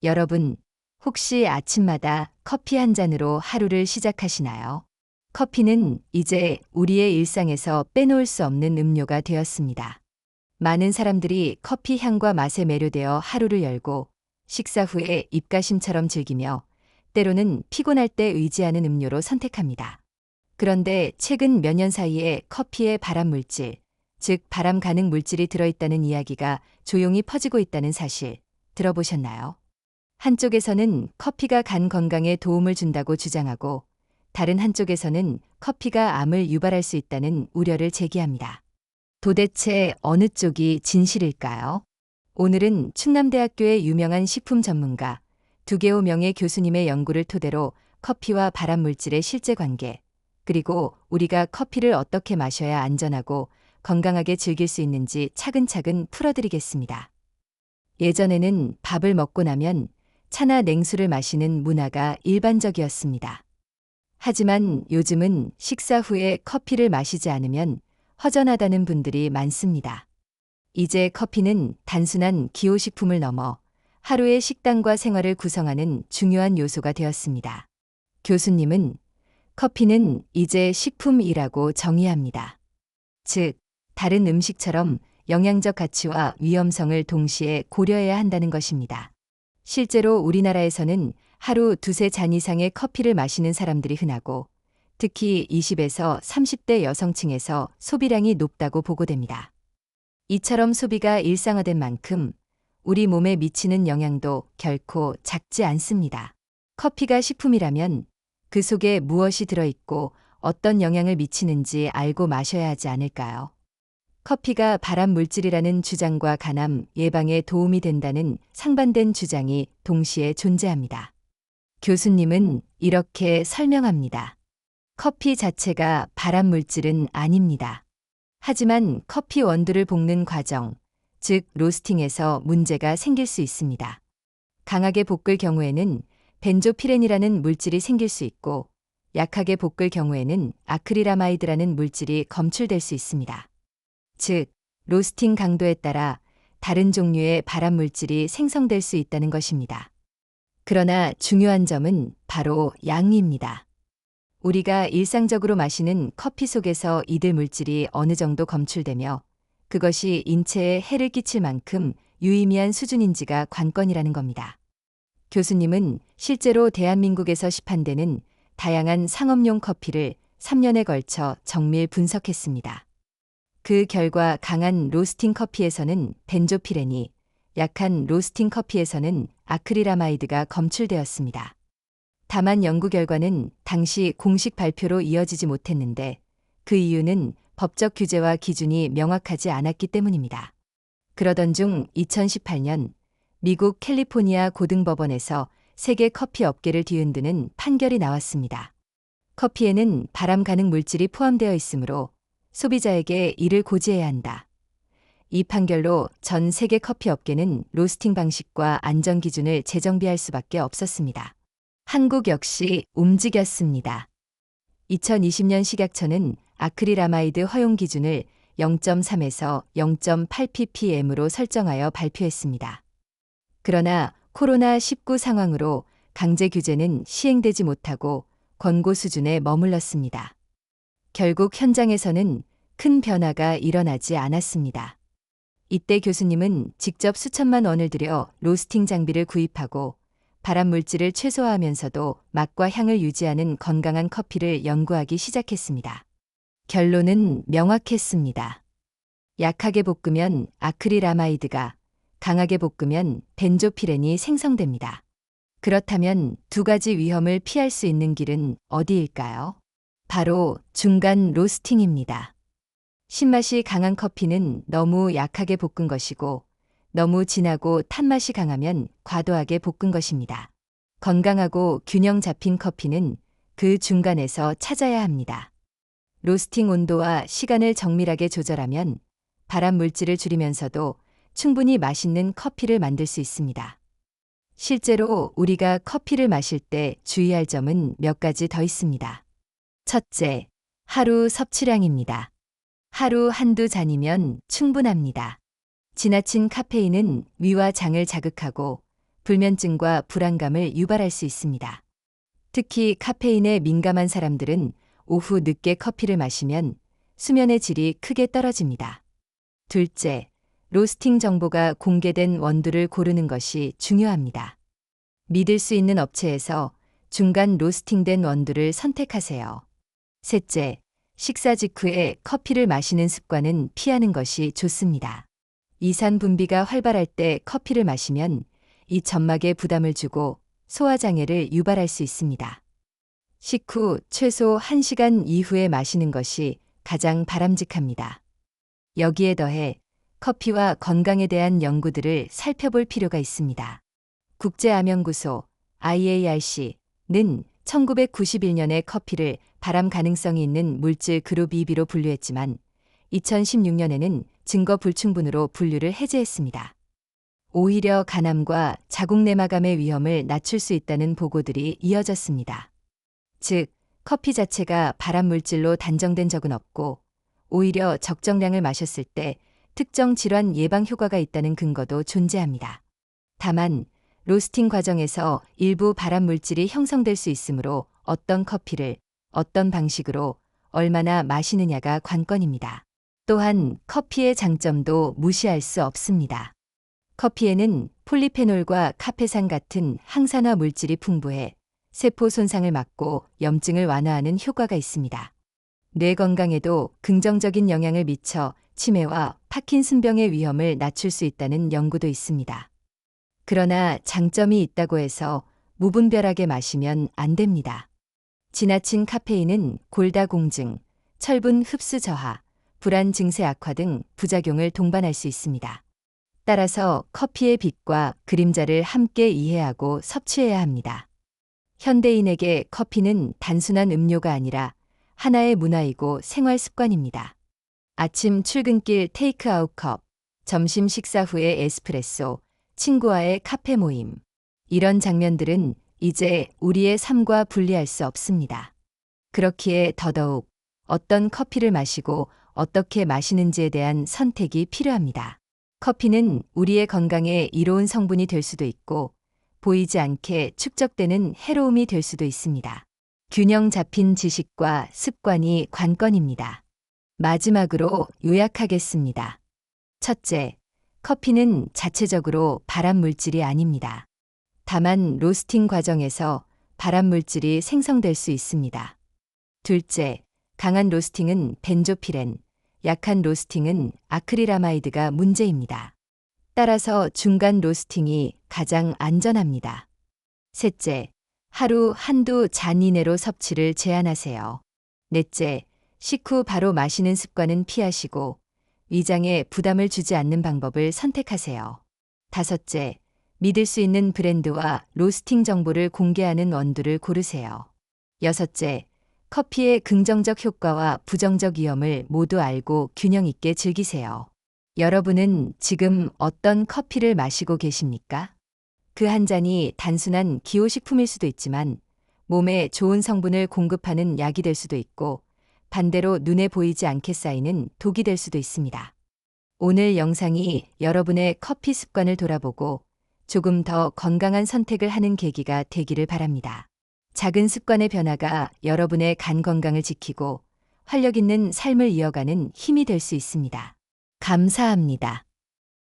여러분, 혹시 아침마다 커피 한 잔으로 하루를 시작하시나요? 커피는 이제 우리의 일상에서 빼놓을 수 없는 음료가 되었습니다. 많은 사람들이 커피 향과 맛에 매료되어 하루를 열고 식사 후에 입가심처럼 즐기며 때로는 피곤할 때 의지하는 음료로 선택합니다. 그런데 최근 몇 년 사이에 커피에 발암물질, 즉 발암 가능 물질이 들어있다는 이야기가 조용히 퍼지고 있다는 사실 들어보셨나요? 한쪽에서는 커피가 간 건강에 도움을 준다고 주장하고 다른 한쪽에서는 커피가 암을 유발할 수 있다는 우려를 제기합니다. 도대체 어느 쪽이 진실일까요? 오늘은 충남대학교의 유명한 식품 전문가 두개호 명예 교수님의 연구를 토대로 커피와 발암물질의 실제 관계, 그리고 우리가 커피를 어떻게 마셔야 안전하고 건강하게 즐길 수 있는지 차근차근 풀어드리겠습니다. 예전에는 밥을 먹고 나면 차나 냉수를 마시는 문화가 일반적이었습니다. 하지만 요즘은 식사 후에 커피를 마시지 않으면 허전하다는 분들이 많습니다. 이제 커피는 단순한 기호식품을 넘어 하루의 식단과 생활을 구성하는 중요한 요소가 되었습니다. 교수님은 커피는 이제 식품이라고 정의합니다. 즉, 다른 음식처럼 영양적 가치와 위험성을 동시에 고려해야 한다는 것입니다. 실제로 우리나라에서는 하루 두세 잔 이상의 커피를 마시는 사람들이 흔하고 특히 20에서 30대 여성층에서 소비량이 높다고 보고됩니다. 이처럼 소비가 일상화된 만큼 우리 몸에 미치는 영향도 결코 작지 않습니다. 커피가 식품이라면 그 속에 무엇이 들어있고 어떤 영향을 미치는지 알고 마셔야 하지 않을까요? 커피가 발암 물질이라는 주장과 간암 예방에 도움이 된다는 상반된 주장이 동시에 존재합니다. 교수님은 이렇게 설명합니다. 커피 자체가 발암 물질은 아닙니다. 하지만 커피 원두를 볶는 과정, 즉 로스팅에서 문제가 생길 수 있습니다. 강하게 볶을 경우에는 벤조피렌이라는 물질이 생길 수 있고 약하게 볶을 경우에는 아크릴아마이드라는 물질이 검출될 수 있습니다. 즉, 로스팅 강도에 따라 다른 종류의 발암 물질이 생성될 수 있다는 것입니다. 그러나 중요한 점은 바로 양입니다. 우리가 일상적으로 마시는 커피 속에서 이들 물질이 어느 정도 검출되며 그것이 인체에 해를 끼칠 만큼 유의미한 수준인지가 관건이라는 겁니다. 교수님은 실제로 대한민국에서 시판되는 다양한 상업용 커피를 3년에 걸쳐 정밀 분석했습니다. 그 결과 강한 로스팅 커피에서는 벤조피렌이, 약한 로스팅 커피에서는 아크릴아마이드가 검출되었습니다. 다만 연구 결과는 당시 공식 발표로 이어지지 못했는데 그 이유는 법적 규제와 기준이 명확하지 않았기 때문입니다. 그러던 중 2018년 미국 캘리포니아 고등법원에서 세계 커피 업계를 뒤흔드는 판결이 나왔습니다. 커피에는 발암 가능 물질이 포함되어 있으므로 소비자에게 이를 고지해야 한다. 이 판결로 전 세계 커피 업계는 로스팅 방식과 안전 기준을 재정비할 수밖에 없었습니다. 한국 역시 움직였습니다. 2020년 식약처는 아크릴아마이드 허용 기준을 0.3에서 0.8ppm으로 설정하여 발표했습니다. 그러나 코로나19 상황으로 강제 규제는 시행되지 못하고 권고 수준에 머물렀습니다. 결국 현장에서는 큰 변화가 일어나지 않았습니다. 이때 교수님은 직접 수천만 원을 들여 로스팅 장비를 구입하고 발암 물질을 최소화하면서도 맛과 향을 유지하는 건강한 커피를 연구하기 시작했습니다. 결론은 명확했습니다. 약하게 볶으면 아크릴아마이드가, 강하게 볶으면 벤조피렌이 생성됩니다. 그렇다면 두 가지 위험을 피할 수 있는 길은 어디일까요? 바로 중간 로스팅입니다. 신맛이 강한 커피는 너무 약하게 볶은 것이고 너무 진하고 탄맛이 강하면 과도하게 볶은 것입니다. 건강하고 균형 잡힌 커피는 그 중간에서 찾아야 합니다. 로스팅 온도와 시간을 정밀하게 조절하면 발암 물질을 줄이면서도 충분히 맛있는 커피를 만들 수 있습니다. 실제로 우리가 커피를 마실 때 주의할 점은 몇 가지 더 있습니다. 첫째, 하루 섭취량입니다. 하루 한두 잔이면 충분합니다. 지나친 카페인은 위와 장을 자극하고 불면증과 불안감을 유발할 수 있습니다. 특히 카페인에 민감한 사람들은 오후 늦게 커피를 마시면 수면의 질이 크게 떨어집니다. 둘째, 로스팅 정보가 공개된 원두를 고르는 것이 중요합니다. 믿을 수 있는 업체에서 중간 로스팅된 원두를 선택하세요. 셋째, 식사 직후에 커피를 마시는 습관은 피하는 것이 좋습니다. 이산 분비가 활발할 때 커피를 마시면 이 점막에 부담을 주고 소화장애를 유발할 수 있습니다. 식후 최소 1시간 이후에 마시는 것이 가장 바람직합니다. 여기에 더해 커피와 건강에 대한 연구들을 살펴볼 필요가 있습니다. 국제암연구소 IARC는 1991년에 커피를 발암 가능성이 있는 물질 그룹 2B로 분류했지만 2016년에는 증거 불충분으로 분류를 해제했습니다. 오히려 간암과 자궁내막암의 위험을 낮출 수 있다는 보고들이 이어졌습니다. 즉, 커피 자체가 발암 물질로 단정된 적은 없고 오히려 적정량을 마셨을 때 특정 질환 예방 효과가 있다는 근거도 존재합니다. 다만 로스팅 과정에서 일부 발암 물질이 형성될 수 있으므로 어떤 커피를 어떤 방식으로 얼마나 마시느냐가 관건입니다. 또한 커피의 장점도 무시할 수 없습니다. 커피에는 폴리페놀과 카페산 같은 항산화 물질이 풍부해 세포 손상을 막고 염증을 완화하는 효과가 있습니다. 뇌 건강에도 긍정적인 영향을 미쳐 치매와 파킨슨병의 위험을 낮출 수 있다는 연구도 있습니다. 그러나 장점이 있다고 해서 무분별하게 마시면 안 됩니다. 지나친 카페인은 골다공증, 철분 흡수 저하, 불안 증세 악화 등 부작용을 동반할 수 있습니다. 따라서 커피의 빛과 그림자를 함께 이해하고 섭취해야 합니다. 현대인에게 커피는 단순한 음료가 아니라 하나의 문화이고 생활 습관입니다. 아침 출근길 테이크아웃 컵, 점심 식사 후에 에스프레소, 친구와의 카페 모임. 이런 장면들은 이제 우리의 삶과 분리할 수 없습니다. 그렇기에 더더욱 어떤 커피를 마시고 어떻게 마시는지에 대한 선택이 필요합니다. 커피는 우리의 건강에 이로운 성분이 될 수도 있고 보이지 않게 축적되는 해로움이 될 수도 있습니다. 균형 잡힌 지식과 습관이 관건입니다. 마지막으로 요약하겠습니다. 첫째, 커피는 자체적으로 발암 물질이 아닙니다. 다만 로스팅 과정에서 발암 물질이 생성될 수 있습니다. 둘째, 강한 로스팅은 벤조피렌, 약한 로스팅은 아크릴아마이드가 문제입니다. 따라서 중간 로스팅이 가장 안전합니다. 셋째, 하루 한두 잔 이내로 섭취를 제한하세요. 넷째, 식후 바로 마시는 습관은 피하시고 위장에 부담을 주지 않는 방법을 선택하세요. 다섯째, 믿을 수 있는 브랜드와 로스팅 정보를 공개하는 원두를 고르세요. 여섯째, 커피의 긍정적 효과와 부정적 위험을 모두 알고 균형 있게 즐기세요. 여러분은 지금 어떤 커피를 마시고 계십니까? 그 한 잔이 단순한 기호식품일 수도 있지만 몸에 좋은 성분을 공급하는 약이 될 수도 있고 반대로 눈에 보이지 않게 쌓이는 독이 될 수도 있습니다. 오늘 영상이 여러분의 커피 습관을 돌아보고 조금 더 건강한 선택을 하는 계기가 되기를 바랍니다. 작은 습관의 변화가 여러분의 간 건강을 지키고 활력 있는 삶을 이어가는 힘이 될 수 있습니다. 감사합니다.